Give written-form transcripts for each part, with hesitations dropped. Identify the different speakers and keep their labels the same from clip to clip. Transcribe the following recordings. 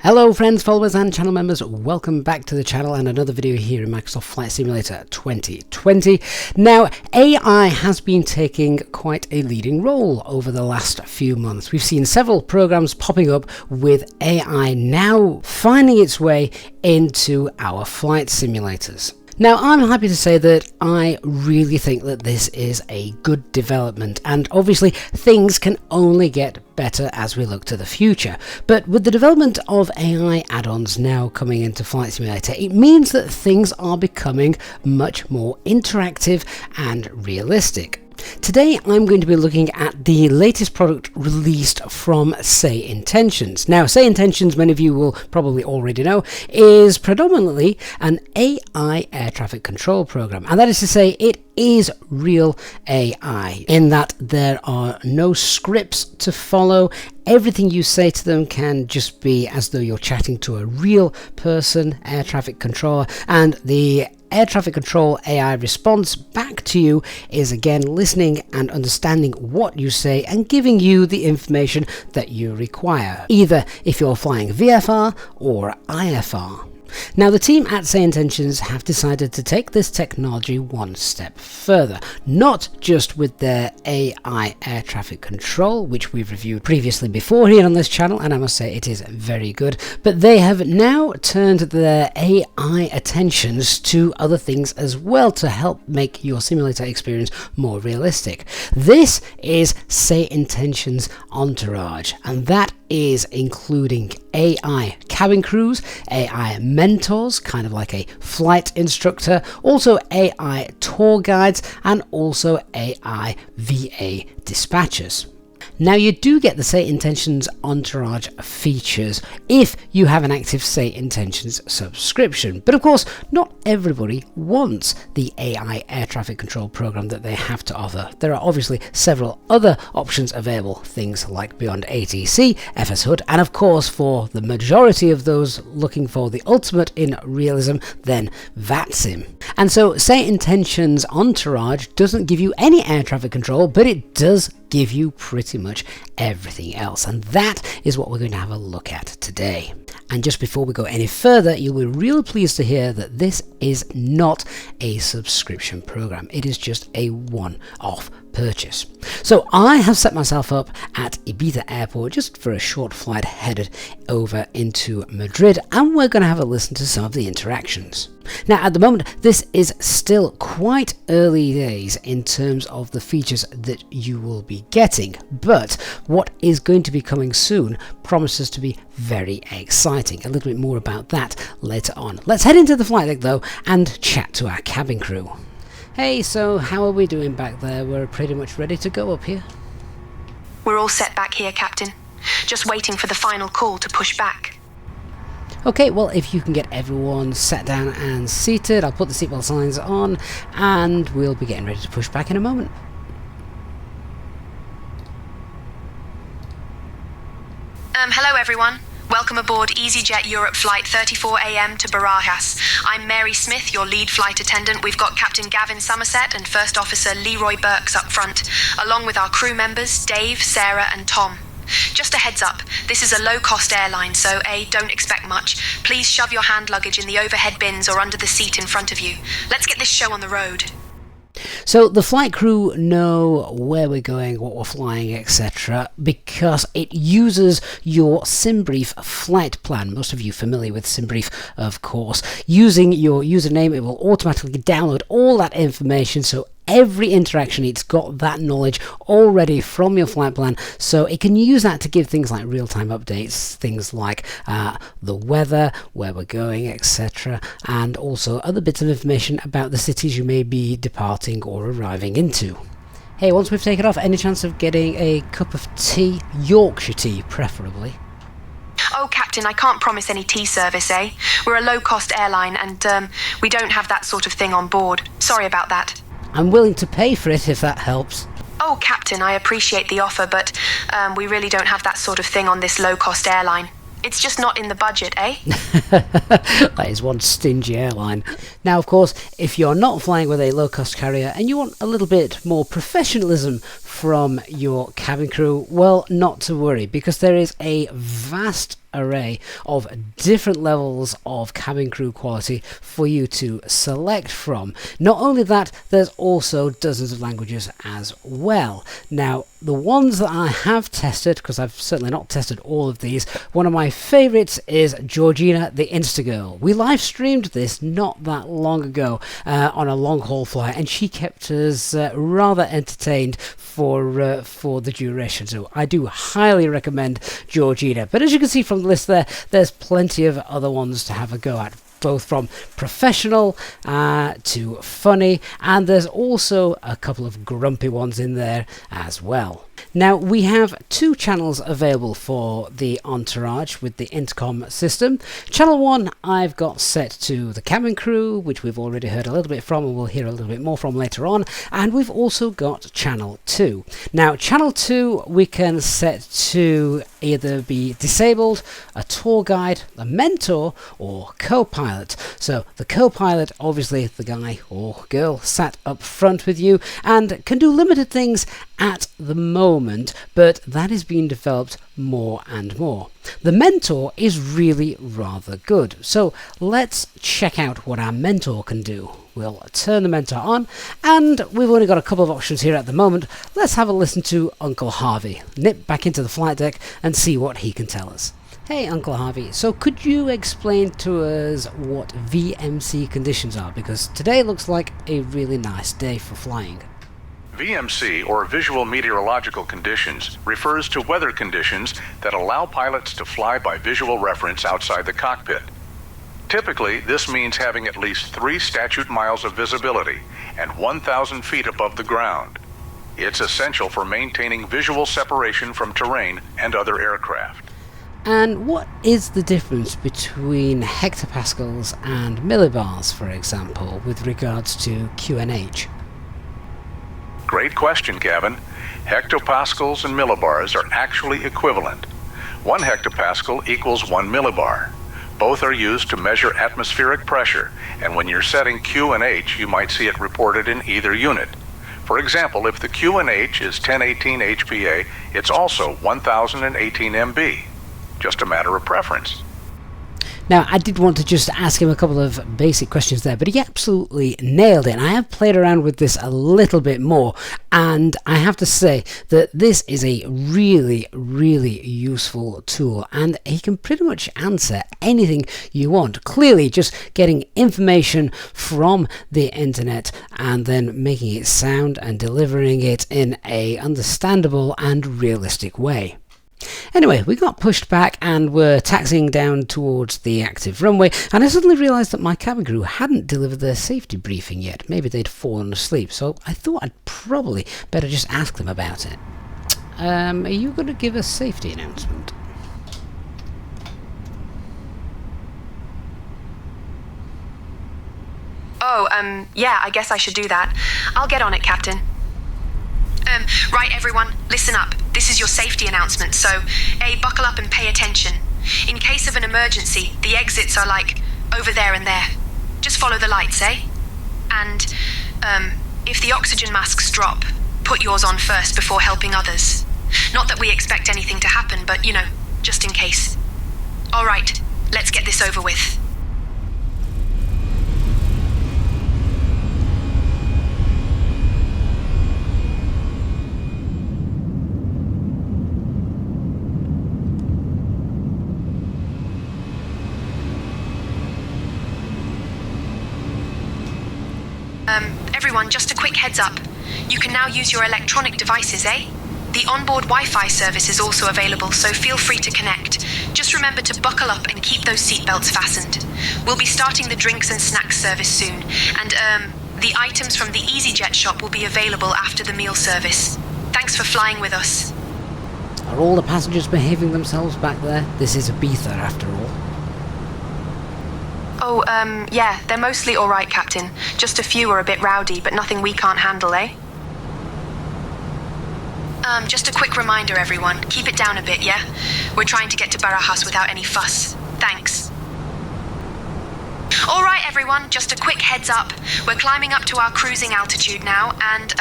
Speaker 1: Hello friends, followers and channel members, welcome back to the channel and another video here in Microsoft Flight Simulator 2020. Now, AI has been taking quite a leading role over the last few months. We've seen several programs popping up with AI now finding its way into our flight simulators. Now, I'm happy to say that I really think that this is a good development, and obviously things can only get better as we look to the future. But with the development of AI add-ons now coming into Flight Simulator, it means that things are becoming much more interactive and realistic. Today I'm going to be looking at the latest product released from SayIntentions. Now, SayIntentions, many of you will probably already know, is predominantly an AI air traffic control program, and that is to say it is real AI in that there are no scripts to follow. Everything you say to them can just be as though you're chatting to a real person, air traffic controller, and the air traffic control AI response back to you is again listening and understanding what you say and giving you the information that you require, either if you're flying VFR or IFR. Now, the team at SayIntentions have decided to take this technology one step further, not just with their AI air traffic control, which we've reviewed previously before here on this channel, and I must say it is very good, but they have now turned their AI attentions to other things as well to help make your simulator experience more realistic. This is SayIntentions Entourage, and that is including AI cabin crews, AI mentors, kind of like a flight instructor, also AI tour guides, and also AI VA dispatchers. Now, you do get the SayIntentions Entourage features if you have an active SayIntentions subscription, but of course not everybody wants the AI air traffic control program that they have to offer. There are obviously several other options available, things like Beyond ATC, FS Hood, and of course for the majority of those looking for the ultimate in realism, then VATSIM. And so SayIntentions Entourage doesn't give you any air traffic control, but it does give you pretty much everything else, and that is what we're going to have a look at today. And just before we go any further, you'll be really pleased to hear that this is not a subscription program. It is just a one-off purchase. So I have set myself up at Ibiza Airport just for a short flight headed over into Madrid, and we're going to have a listen to some of the interactions. Now, at the moment, this is still quite early days in terms of the features that you will be getting, but what is going to be coming soon promises to be very exciting. A little bit more about that later on. Let's head into the flight deck though and chat to our cabin crew. Hey, so how are we doing back there? We're pretty much ready to go up here.
Speaker 2: We're all set back here, Captain. Just waiting for the final call to push back.
Speaker 1: Okay, well, if you can get everyone sat down and seated, I'll put the seatbelt signs on and we'll be getting ready to push back in a moment.
Speaker 2: Hello everyone. Welcome aboard EasyJet Europe Flight 34 AM to Barajas. I'm Mary Smith, your lead flight attendant. We've got Captain Gavin Somerset and First Officer Leroy Burks up front, along with our crew members Dave, Sarah and Tom. Just a heads up, this is a low-cost airline, so don't expect much. Please shove your hand luggage in the overhead bins or under the seat in front of you. Let's get this show on the road.
Speaker 1: So the flight crew know where we're going, what we're flying, etc., because it uses your SimBrief flight plan. Most of you familiar with SimBrief, of course. Using your username, it will automatically download all that information, so every interaction, it's got that knowledge already from your flight plan, so it can use that to give things like real-time updates, things like the weather, where we're going, etc., and also other bits of information about the cities you may be departing or arriving into. Hey, once we've taken off, any chance of getting a cup of tea? Yorkshire tea, preferably.
Speaker 2: Oh, Captain, I can't promise any tea service, eh? We're a low-cost airline and we don't have that sort of thing on board. Sorry about that.
Speaker 1: I'm willing to pay for it if that helps.
Speaker 2: Oh, Captain, I appreciate the offer, but we really don't have that sort of thing on this low-cost airline. It's just not in the budget, eh?
Speaker 1: That is one stingy airline. Now, of course, if you're not flying with a low-cost carrier and you want a little bit more professionalism from your cabin crew, well, not to worry, because there is a vast array of different levels of cabin crew quality for you to select from. Not only that, there's also dozens of languages as well. Now, the ones that I have tested, because I've certainly not tested all of these, one of my favorites is Georgina the Instagirl. We live streamed this not that long ago on a long haul flight, and she kept us rather entertained for the duration. So I do highly recommend Georgina. But as you can see from the list there, there's plenty of other ones to have a go at, both from professional to funny, and there's also a couple of grumpy ones in there as well. Now, we have two channels available for the Entourage with the intercom system. Channel 1 I've got set to the cabin crew, which we've already heard a little bit from and we'll hear a little bit more from later on, and we've also got Channel 2. Now, Channel 2 we can set to either be disabled, a tour guide, a mentor, or co-pilot. So the co-pilot, obviously the guy or girl sat up front with you and can do limited things at the moment, but that is being developed more and more. The mentor is really rather good, so let's check out what our mentor can do. We'll turn the mentor on, and we've only got a couple of options here at the moment. Let's have a listen to Uncle Harvey. Nip back into the flight deck and see what he can tell us. Hey Uncle Harvey, so could you explain to us what VMC conditions are? Because today looks like a really nice day for flying.
Speaker 3: VMC, or Visual Meteorological Conditions, refers to weather conditions that allow pilots to fly by visual reference outside the cockpit. Typically, this means having at least 3 statute miles of visibility and 1,000 feet above the ground. It's essential for maintaining visual separation from terrain and other aircraft.
Speaker 1: And what is the difference between hectopascals and millibars, for example, with regards to QNH?
Speaker 3: Great question, Gavin. Hectopascals and millibars are actually equivalent. 1 hectopascal equals 1 millibar. Both are used to measure atmospheric pressure, and when you're setting Q and H, you might see it reported in either unit. For example, if the Q and H is 1018 HPA, it's also 1018 MB. Just a matter of preference.
Speaker 1: Now, I did want to just ask him a couple of basic questions there, but he absolutely nailed it. And I have played around with this a little bit more, and I have to say that this is a really, really useful tool, and he can pretty much answer anything you want. Clearly, just getting information from the internet and then making it sound and delivering it in a understandable and realistic way. Anyway, we got pushed back and were taxiing down towards the active runway, and I suddenly realised that my cabin crew hadn't delivered their safety briefing yet. Maybe they'd fallen asleep, so I thought I'd probably better just ask them about it. Are you going to give a safety announcement?
Speaker 2: Oh, yeah, I guess I should do that. I'll get on it, Captain. Right, everyone, listen up. This is your safety announcement, so, A, buckle up and pay attention. In case of an emergency, the exits are like over there and there. Just follow the lights, eh? And, if the oxygen masks drop, put yours on first before helping others. Not that we expect anything to happen, but, you know, just in case. All right, let's get this over with. Everyone, just a quick heads up. You can now use your electronic devices, eh? The onboard Wi-Fi service is also available, so feel free to connect. Just remember to buckle up and keep those seatbelts fastened. We'll be starting the drinks and snacks service soon, and the items from the EasyJet shop will be available after the meal service. Thanks for flying with us.
Speaker 1: Are all the passengers behaving themselves back there? This is Ibiza after all.
Speaker 2: Oh, yeah, they're mostly all right, Captain. Just a few are a bit rowdy, but nothing we can't handle, eh? Just a quick reminder, everyone. Keep it down a bit, yeah? We're trying to get to Barajas without any fuss. Thanks. Alright everyone, just a quick heads up. We're climbing up to our cruising altitude now, and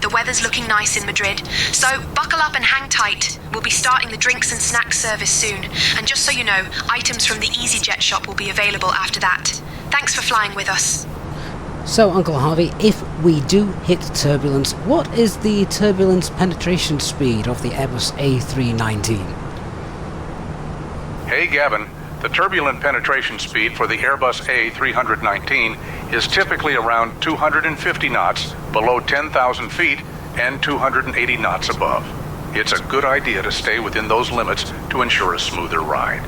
Speaker 2: the weather's looking nice in Madrid. So buckle up and hang tight. We'll be starting the drinks and snacks service soon. And just so you know, items from the EasyJet shop will be available after that. Thanks for flying with us.
Speaker 1: So, Uncle Harvey, if we do hit turbulence, what is the turbulence penetration speed of the Airbus A319?
Speaker 3: Hey Gavin, the turbulent penetration speed for the Airbus A319 is typically around 250 knots below 10,000 feet and 280 knots above. It's a good idea to stay within those limits to ensure a smoother ride.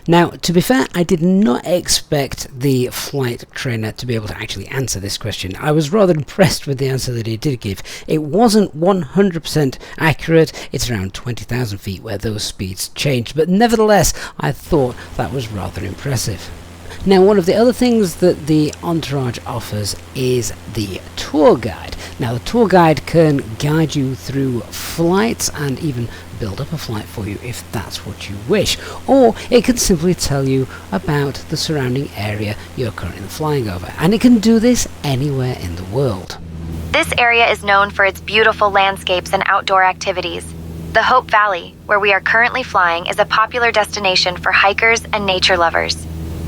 Speaker 1: Now, to be fair, I did not expect the flight trainer to be able to actually answer this question. I was rather impressed with the answer that he did give. It wasn't 100% accurate. It's around 20,000 feet where those speeds changed, but nevertheless, I thought that was rather impressive. Now, one of the other things that the Entourage offers is the tour guide. Now, the tour guide can guide you through flights and even build up a flight for you if that's what you wish, or it can simply tell you about the surrounding area you're currently flying over, and it can do this anywhere in the world.
Speaker 4: This area is known for its beautiful landscapes and outdoor activities. The Hope Valley, where we are currently flying, is a popular destination for hikers and nature lovers.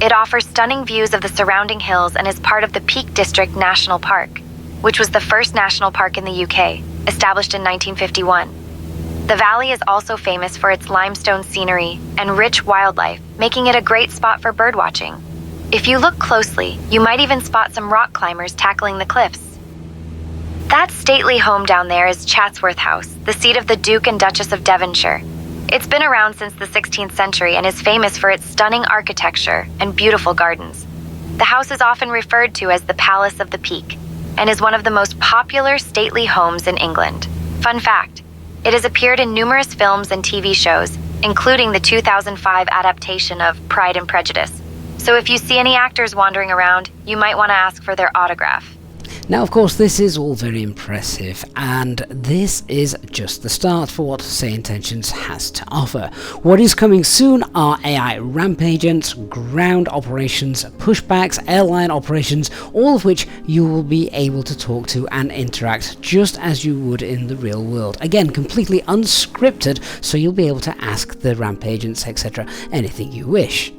Speaker 4: It offers stunning views of the surrounding hills and is part of the Peak District National Park, which was the first national park in the UK, established in 1951. The valley is also famous for its limestone scenery and rich wildlife, making it a great spot for birdwatching. If you look closely, you might even spot some rock climbers tackling the cliffs. That stately home down there is Chatsworth House, the seat of the Duke and Duchess of Devonshire. It's been around since the 16th century and is famous for its stunning architecture and beautiful gardens. The house is often referred to as the Palace of the Peak and is one of the most popular stately homes in England. Fun fact, it has appeared in numerous films and TV shows, including the 2005 adaptation of Pride and Prejudice. So if you see any actors wandering around, you might want to ask for their autograph.
Speaker 1: Now, of course, this is all very impressive, and this is just the start for what SayIntentions has to offer. What is coming soon are AI ramp agents, ground operations, pushbacks, airline operations, all of which you will be able to talk to and interact just as you would in the real world. Again, completely unscripted, so you'll be able to ask the ramp agents, etc., anything you wish.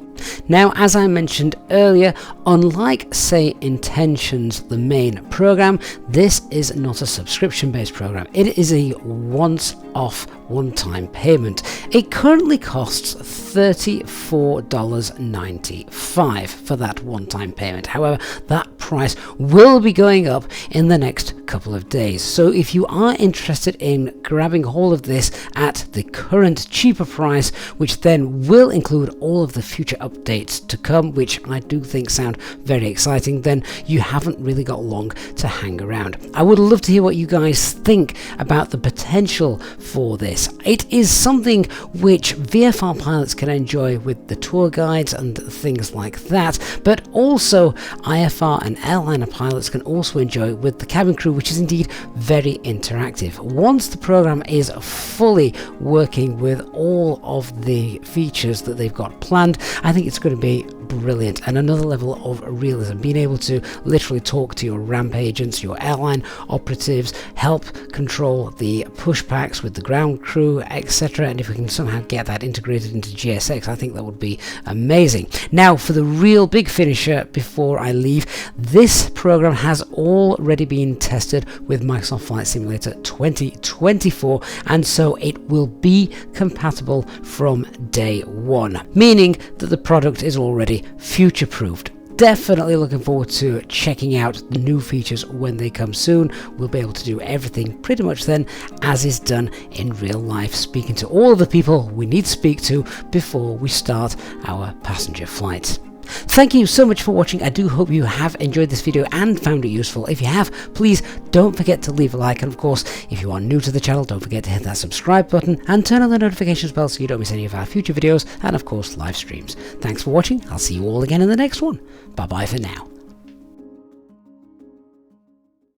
Speaker 1: Now, as I mentioned earlier, unlike SayIntentions, the main program, this is not a subscription-based program. It is a once-off, one-time payment. It currently costs $34.95 for that one-time payment. However, that price will be going up in the next couple of days. So if you are interested in grabbing hold of this at the current cheaper price, which then will include all of the future updates to come, which I do think sound very exciting, then you haven't really got long to hang around. I would love to hear what you guys think about the potential for this. It is something which VFR pilots can enjoy with the tour guides and things like that, but also IFR and airliner pilots can also enjoy with the cabin crew, which is indeed very interactive. Once the program is fully working with all of the features that they've got planned, I think it's going to be brilliant and another level of realism, being able to literally talk to your ramp agents, your airline operatives, help control the pushbacks with the ground crew, etc. And if we can somehow get that integrated into GSX, I think that would be amazing. Now, for the real big finisher before I leave, this program has already been tested with Microsoft Flight Simulator 2024, and so it will be compatible from day one, meaning that the product is already future-proofed. Definitely looking forward to checking out the new features when they come soon. We'll be able to do everything pretty much then as is done in real life, speaking to all of the people we need to speak to before we start our passenger flights. Thank you so much for watching. I do hope you have enjoyed this video and found it useful. If you have, please don't forget to leave a like, and of course, if you are new to the channel, don't forget to hit that subscribe button and turn on the notifications bell so you don't miss any of our future videos and of course live streams. Thanks for watching. I'll see you all again in the next one. Bye bye for now.